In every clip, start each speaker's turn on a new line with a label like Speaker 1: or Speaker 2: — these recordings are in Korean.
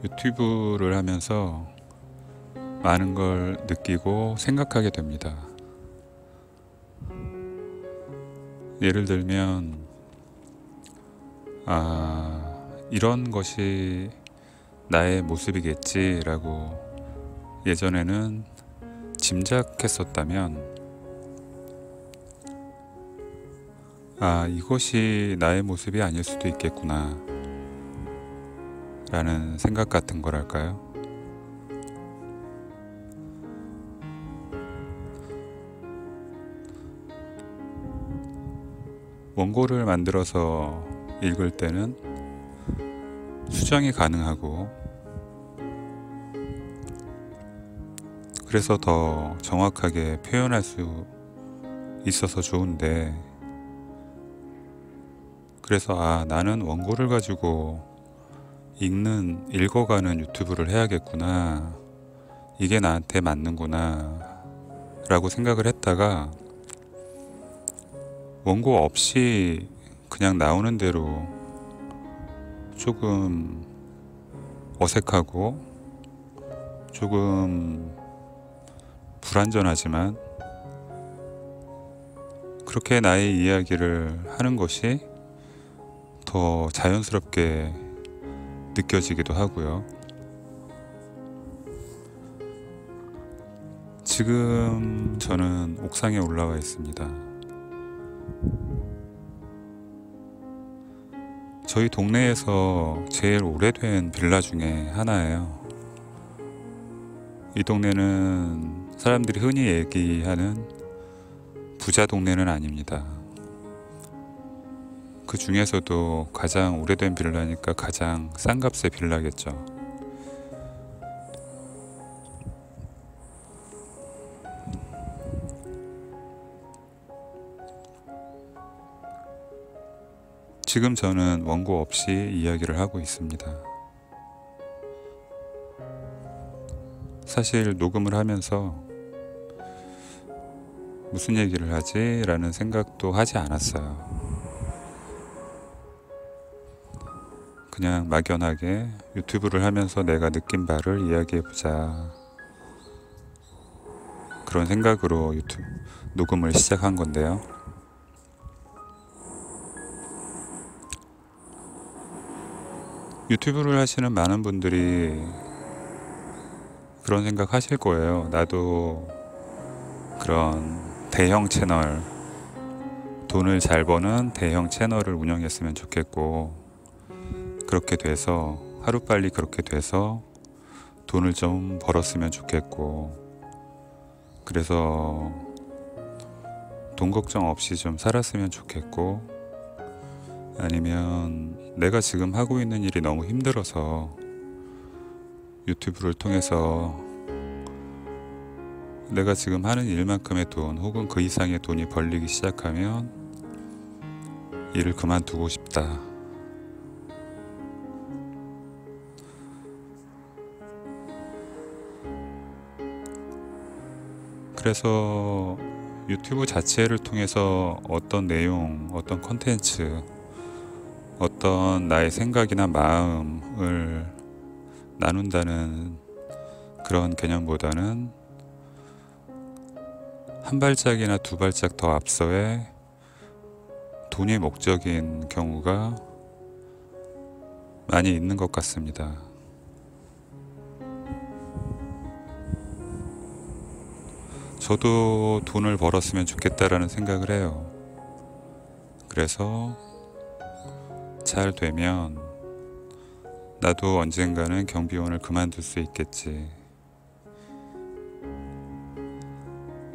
Speaker 1: 유튜브를 하면서 많은 걸 느끼고 생각하게 됩니다. 예를 들면, 이런 것이 나의 모습이겠지라고 예전에는 짐작했었다면, 이것이 나의 모습이 아닐 수도 있겠구나 라는 생각 같은 거랄까요? 원고를 만들어서 읽을 때는 수정이 가능하고, 그래서 더 정확하게 표현할 수 있어서 좋은데, 그래서 나는 원고를 가지고 읽어가는 유튜브를 해야겠구나, 이게 나한테 맞는구나 라고 생각을 했다가, 원고 없이 그냥 나오는 대로 조금 어색하고 조금 불완전하지만, 그렇게 나의 이야기를 하는 것이 더 자연스럽게 느껴지기도 하고요. 지금 저는 옥상에 올라와 있습니다. 저희 동네에서 제일 오래된 빌라 중에 하나예요. 이 동네는 사람들이 흔히 얘기하는 부자 동네는 아닙니다. 그 중에서도 가장 오래된 빌라니까 가장 싼 값의 빌라겠죠. 지금 저는 원고 없이 이야기를 하고 있습니다. 사실 녹음을 하면서 무슨 얘기를 하지? 라는 생각도 하지 않았어요. 그냥 막연하게 유튜브를 하면서 내가 느낀 바를 이야기해보자, 그런 생각으로 녹음을 시작한 건데요. 유튜브를 하시는 많은 분들이 그런 생각 하실 거예요. 나도 그런 대형 채널, 돈을 잘 버는 대형 채널을 운영했으면 좋겠고, 그렇게 돼서 하루빨리 그렇게 돼서 돈을 좀 벌었으면 좋겠고, 그래서 돈 걱정 없이 좀 살았으면 좋겠고, 아니면 내가 지금 하고 있는 일이 너무 힘들어서 유튜브를 통해서 내가 지금 하는 일만큼의 돈 혹은 그 이상의 돈이 벌리기 시작하면 일을 그만두고 싶다. 그래서 유튜브 자체를 통해서 어떤 내용, 어떤 컨텐츠, 어떤 나의 생각이나 마음을 나눈다는 그런 개념보다는 한 발짝이나 두 발짝 더 앞서의 돈이 목적인 경우가 많이 있는 것 같습니다. 저도 돈을 벌었으면 좋겠다라는 생각을 해요. 그래서 잘 되면 나도 언젠가는 경비원을 그만둘 수 있겠지.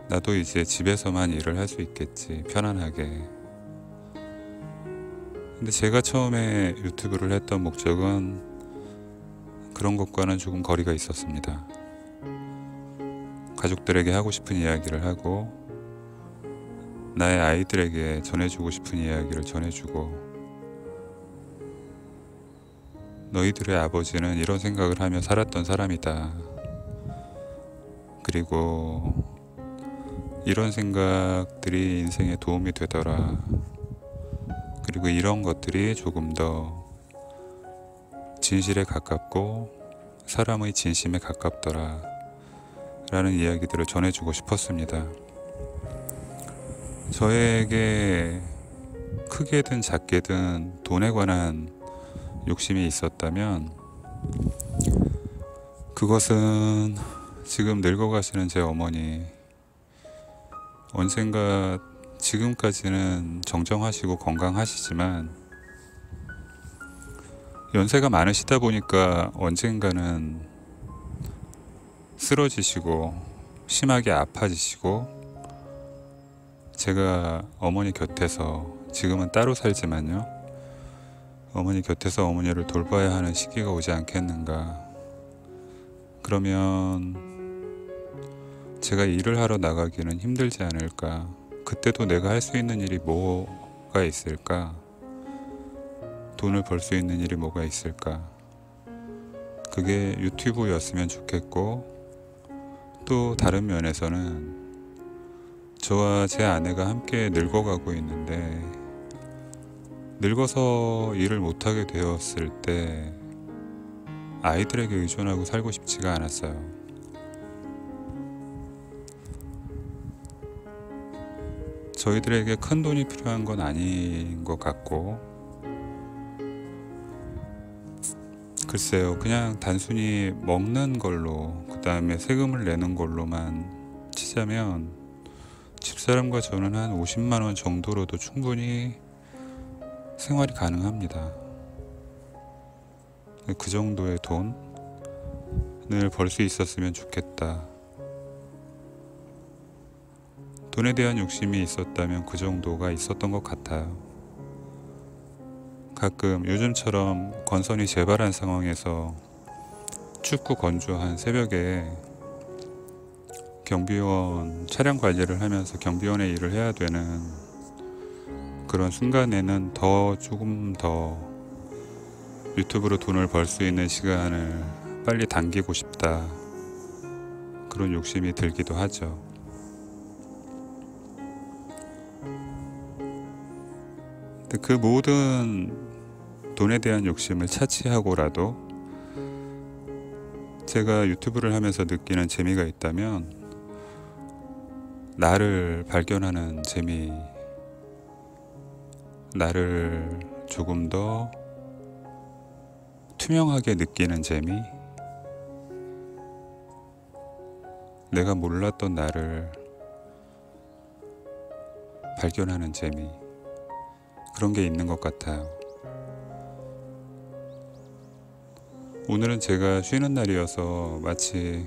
Speaker 1: 나도 이제 집에서만 일을 할 수 있겠지, 편안하게. 근데 제가 처음에 유튜브를 했던 목적은 그런 것과는 조금 거리가 있었습니다. 가족들에게 하고 싶은 이야기를 하고, 나의 아이들에게 전해주고 싶은 이야기를 전해주고, 너희들의 아버지는 이런 생각을 하며 살았던 사람이다. 그리고 이런 생각들이 인생에 도움이 되더라. 그리고 이런 것들이 조금 더 진실에 가깝고 사람의 진심에 가깝더라 라는 이야기들을 전해주고 싶었습니다. 저에게 크게든 작게든 돈에 관한 욕심이 있었다면 그것은 지금 늙어가시는 제 어머니, 언젠가 지금까지는 정정하시고 건강하시지만 연세가 많으시다 보니까 언젠가는 쓰러지시고 심하게 아파지시고, 제가 어머니 곁에서, 지금은 따로 살지만요, 어머니 곁에서 어머니를 돌봐야 하는 시기가 오지 않겠는가. 그러면 제가 일을 하러 나가기는 힘들지 않을까. 그때도 내가 할 수 있는 일이 뭐가 있을까? 돈을 벌 수 있는 일이 뭐가 있을까? 그게 유튜브였으면 좋겠고, 또 다른 면에서는 저와 제 아내가 함께 늙어가고 있는데, 늙어서 일을 못하게 되었을 때 아이들에게 의존하고 살고 싶지가 않았어요. 저희들에게 큰 돈이 필요한 건 아닌 것 같고, 글쎄요, 그냥 단순히 먹는 걸로, 그 다음에 세금을 내는 걸로만 치자면 집사람과 저는 한 50만 원 정도로도 충분히 생활이 가능합니다. 그 정도의 돈을 벌 수 있었으면 좋겠다. 돈에 대한 욕심이 있었다면 그 정도가 있었던 것 같아요. 가끔 요즘처럼 건선이 재발한 상황에서 춥고 건조한 새벽에 경비원 차량 관리를 하면서 경비원의 일을 해야 되는 그런 순간에는 조금 더 유튜브로 돈을 벌 수 있는 시간을 빨리 당기고 싶다, 그런 욕심이 들기도 하죠. 근데 그 모든 돈에 대한 욕심을 차치하고라도 제가 유튜브를 하면서 느끼는 재미가 있다면 나를 발견하는 재미, 나를 조금 더 투명하게 느끼는 재미, 내가 몰랐던 나를 발견하는 재미, 그런 게 있는 것 같아요. 오늘은 제가 쉬는 날이어서 마치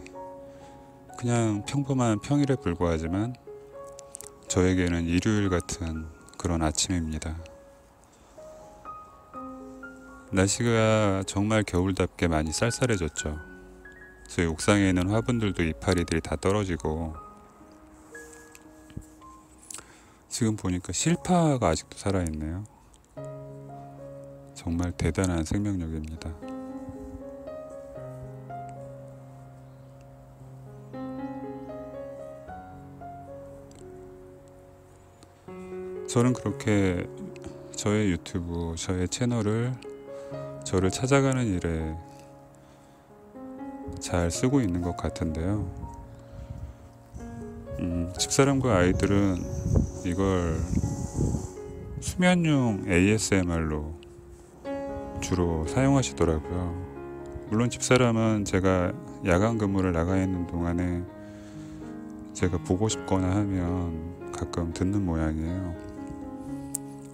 Speaker 1: 그냥 평범한 평일에 불과하지만 저에게는 일요일 같은 그런 아침입니다. 날씨가 정말 겨울답게 많이 쌀쌀해졌죠. 저희 옥상에 있는 화분들도 이파리들이 다 떨어지고, 지금 보니까 실파가 아직도 살아있네요. 정말 대단한 생명력입니다. 저는 그렇게 저의 유튜브, 저의 채널을 저를 찾아가는 일에 잘 쓰고 있는 것 같은데요. 집사람과 아이들은 이걸 수면용 ASMR로 주로 사용하시더라고요. 물론 집사람은 제가 야간 근무를 나가 있는 동안에 제가 보고 싶거나 하면 가끔 듣는 모양이에요.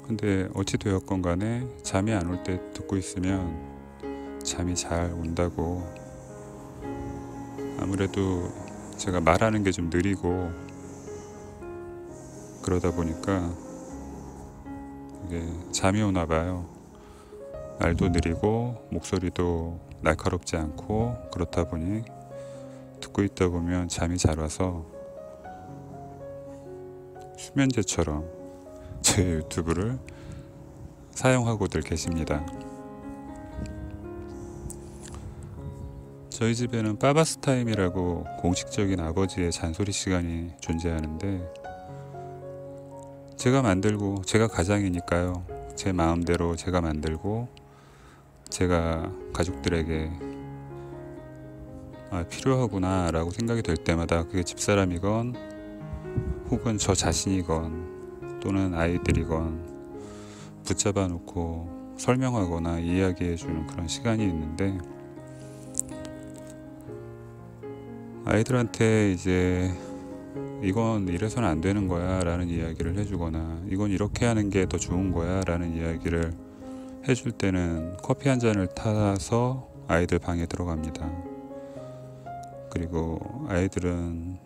Speaker 1: 근데 어찌 되었건 간에 잠이 안 올 때 듣고 있으면 잠이 잘 온다고. 아무래도 제가 말하는 게 좀 느리고 그러다 보니까 이게 잠이 오나 봐요. 말도 느리고 목소리도 날카롭지 않고, 그렇다 보니 듣고 있다 보면 잠이 잘 와서 수면제처럼 제 유튜브를 사용하고들 계십니다. 저희 집에는 빠바스 타임이라고 공식적인 아버지의 잔소리 시간이 존재하는데, 제가 만들고, 제가 가장이니까요, 제 마음대로 제가 만들고 제가 가족들에게 필요하구나 라고 생각이 될 때마다, 그게 집사람이건 혹은 저 자신이건 또는 아이들이건 붙잡아 놓고 설명하거나 이야기해 주는 그런 시간이 있는데, 아이들한테 이제 이건 이래서는 안 되는 거야 라는 이야기를 해주거나, 이건 이렇게 하는 게 더 좋은 거야 라는 이야기를 해줄 때는 커피 한 잔을 타서 아이들 방에 들어갑니다. 그리고 아이들은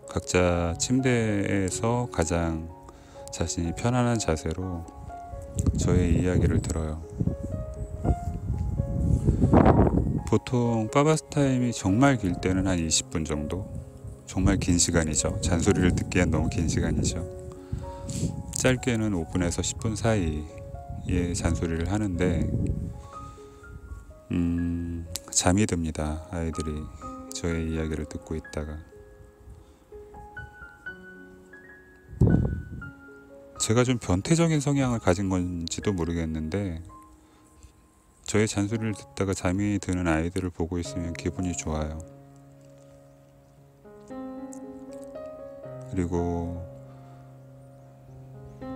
Speaker 1: 각자 침대에서 가장 자신이 편안한 자세로 저의 이야기를 들어요. 보통 빠바스 타임이 정말 길 때는 한 20분 정도? 정말 긴 시간이죠. 잔소리를 듣기엔 너무 긴 시간이죠. 짧게는 5분에서 10분 사이에 잔소리를 하는데, 잠이 듭니다. 아이들이 저의 이야기를 듣고 있다가. 제가 좀 변태적인 성향을 가진 건지도 모르겠는데, 저의 잔소리를 듣다가 잠이 드는 아이들을 보고 있으면 기분이 좋아요. 그리고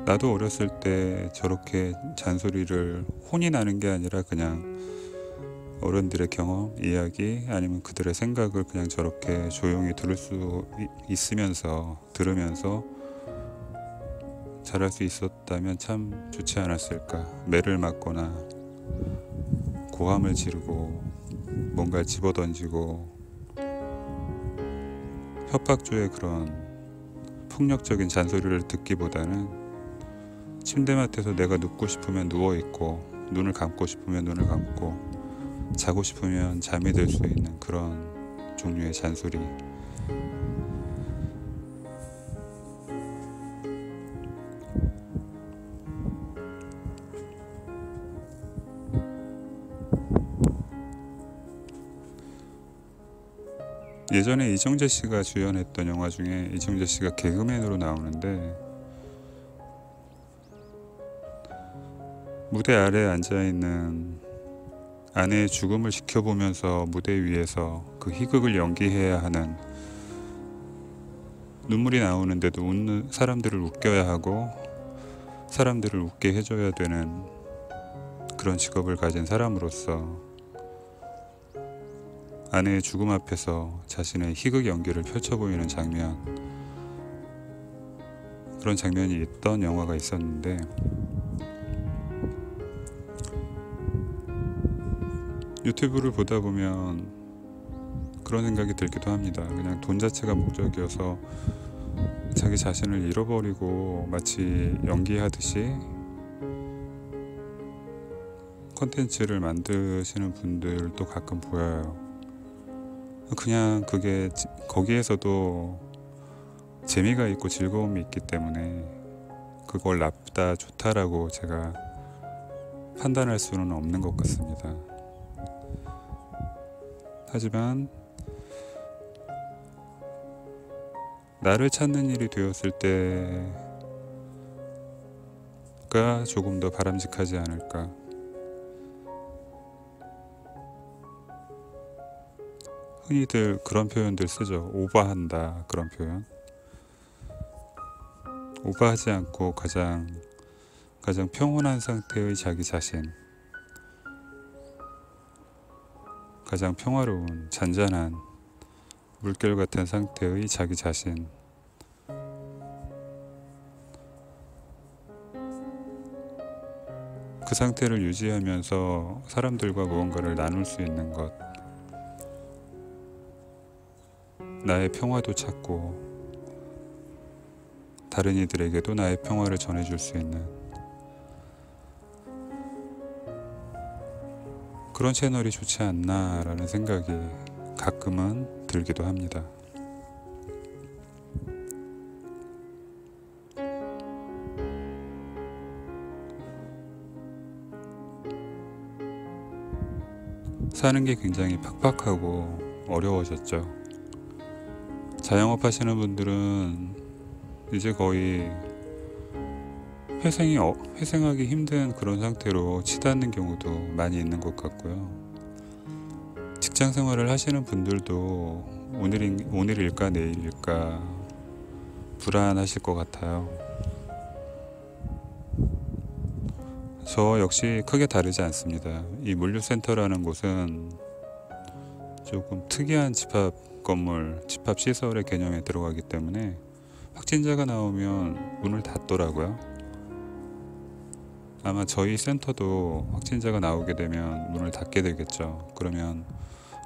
Speaker 1: 나도 어렸을 때 저렇게 잔소리를 혼이 나는 게 아니라 그냥 어른들의 경험, 이야기, 아니면 그들의 생각을 그냥 저렇게 조용히 들을 수 들으면서 잘할 수 있었다면 참 좋지 않았을까. 매를 맞거나 고함을 지르고 뭔가 집어던지고 협박조의 그런 폭력적인 잔소리를 듣기보다는 침대맡에서 내가 눕고 싶으면 누워있고, 눈을 감고 싶으면 눈을 감고, 자고 싶으면 잠이 들 수 있는 그런 종류의 잔소리. 예전에 이정재 씨가 주연했던 영화 중에 이정재 씨가 개그맨으로 나오는데, 무대 아래에 앉아있는 아내의 죽음을 지켜보면서 무대 위에서 그 희극을 연기해야 하는, 눈물이 나오는데도 웃는 사람들을 웃겨야 하고 사람들을 웃게 해줘야 되는 그런 직업을 가진 사람으로서 아내의 죽음 앞에서 자신의 희극 연기를 펼쳐 보이는 장면, 그런 장면이 있던 영화가 있었는데, 유튜브를 보다 보면 그런 생각이 들기도 합니다. 그냥 돈 자체가 목적이어서 자기 자신을 잃어버리고 마치 연기하듯이 컨텐츠를 만드시는 분들도 가끔 보여요. 그냥 그게 거기에서도 재미가 있고 즐거움이 있기 때문에 그걸 나쁘다 좋다라고 제가 판단할 수는 없는 것 같습니다. 하지만 나를 찾는 일이 되었을 때가 조금 더 바람직하지 않을까. 흔히들 그런 표현들 쓰죠. 오버한다, 그런 표현. 오버하지 않고 가장 평온한 상태의 자기 자신, 가장 평화로운 잔잔한 물결 같은 상태의 자기 자신, 그 상태를 유지하면서 사람들과 무언가를 나눌 수 있는 것, 나의 평화도 찾고 다른 이들에게도 나의 평화를 전해줄 수 있는 그런 채널이 좋지 않나라는 생각이 가끔은 들기도 합니다. 사는 게 굉장히 팍팍하고 어려워졌죠. 자영업 하시는 분들은 이제 거의 회생하기 힘든 그런 상태로 치닫는 경우도 많이 있는 것 같고요. 직장 생활을 하시는 분들도 오늘일까 내일일까 불안하실 것 같아요. 저 역시 크게 다르지 않습니다. 이 물류센터라는 곳은 조금 특이한 집합 건물, 집합 시설의 개념에 들어가기 때문에 확진자가 나오면 문을 닫더라고요. 아마 저희 센터도 확진자가 나오게 되면 문을 닫게 되겠죠. 그러면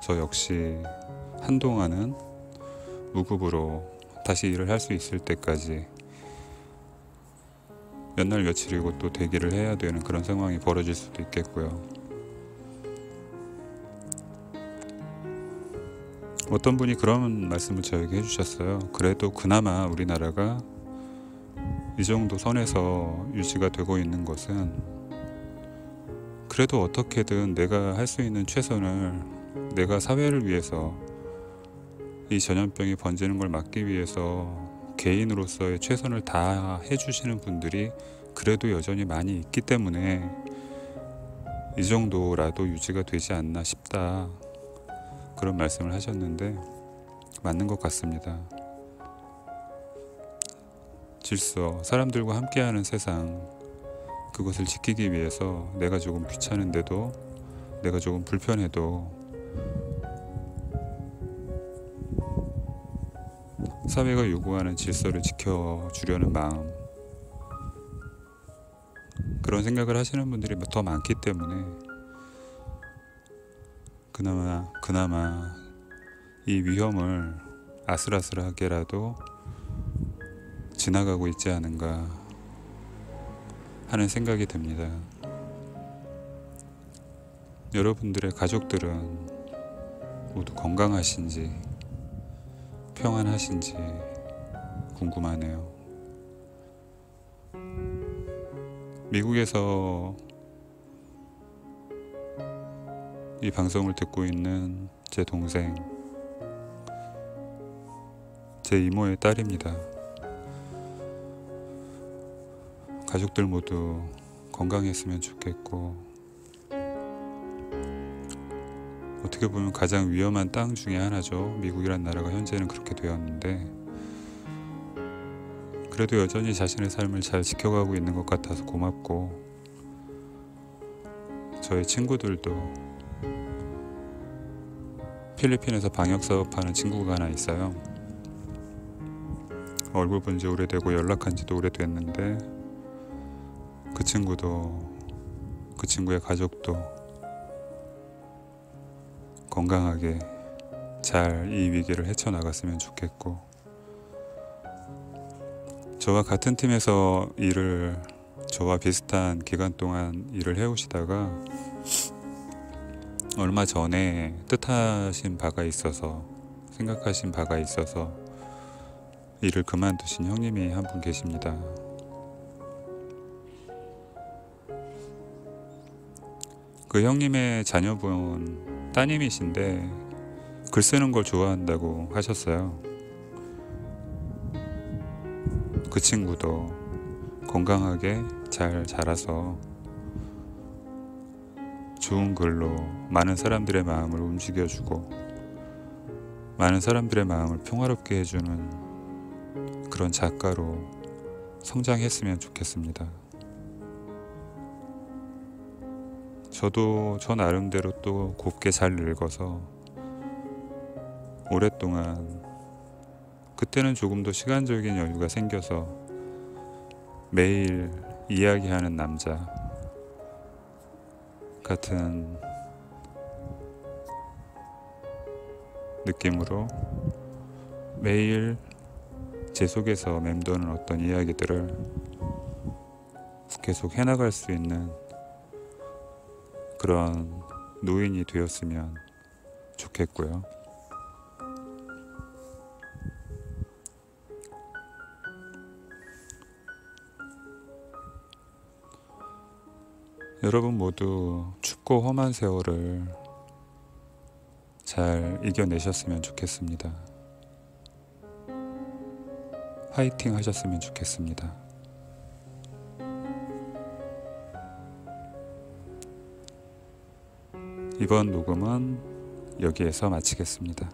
Speaker 1: 저 역시 한동안은 무급으로 다시 일을 할 수 있을 때까지 몇 날 며칠이고 또 대기를 해야 되는 그런 상황이 벌어질 수도 있겠고요. 어떤 분이 그런 말씀을 저에게 해주셨어요. 그래도 그나마 우리나라가 이 정도 선에서 유지가 되고 있는 것은 그래도 어떻게든 내가 할 수 있는 최선을, 내가 사회를 위해서 이 전염병이 번지는 걸 막기 위해서 개인으로서의 최선을 다 해주시는 분들이 그래도 여전히 많이 있기 때문에 이 정도라도 유지가 되지 않나 싶다, 그런 말씀을 하셨는데 맞는 것 같습니다. 질서, 사람들과 함께하는 세상, 그것을 지키기 위해서 내가 조금 귀찮은데도, 내가 조금 불편해도 사회가 요구하는 질서를 지켜주려는 마음, 그런 생각을 하시는 분들이 더 많기 때문에 그나마 이 위험을 아슬아슬하게라도 지나가고 있지 않은가 하는 생각이 듭니다. 여러분들의 가족들은 모두 건강하신지 평안하신지 궁금하네요. 미국에서 이 방송을 듣고 있는 제 동생, 제 이모의 딸입니다. 가족들 모두 건강했으면 좋겠고, 어떻게 보면 가장 위험한 땅 중에 하나죠. 미국이란 나라가 현재는 그렇게 되었는데 그래도 여전히 자신의 삶을 잘 지켜가고 있는 것 같아서 고맙고, 저희 친구들도 필리핀에서 방역사업하는 친구가 하나 있어요. 얼굴 본 지 오래되고 연락한 지도 오래됐는데 그 친구도, 그 친구의 가족도 건강하게 잘 이 위기를 헤쳐나갔으면 좋겠고, 저와 같은 팀에서 저와 비슷한 기간 동안 일을 해오시다가 얼마 전에 뜻하신 바가 있어서, 생각하신 바가 있어서 일을 그만두신 형님이 한 분 계십니다. 그 형님의 자녀분 따님이신데 글 쓰는 걸 좋아한다고 하셨어요. 그 친구도 건강하게 잘 자라서 좋은 글로 많은 사람들의 마음을 움직여주고 많은 사람들의 마음을 평화롭게 해주는 그런 작가로 성장했으면 좋겠습니다. 저도 저 나름대로 또 곱게 잘 늙어서 오랫동안, 그때는 조금 더 시간적인 여유가 생겨서 매일 이야기하는 남자 같은 느낌으로 매일 제 속에서 맴도는 어떤 이야기들을 계속 해나갈 수 있는 그런 노인이 되었으면 좋겠고요. 여러분 모두 춥고 험한 세월을 잘 이겨내셨으면 좋겠습니다. 화이팅 하셨으면 좋겠습니다. 이번 녹음은 여기에서 마치겠습니다.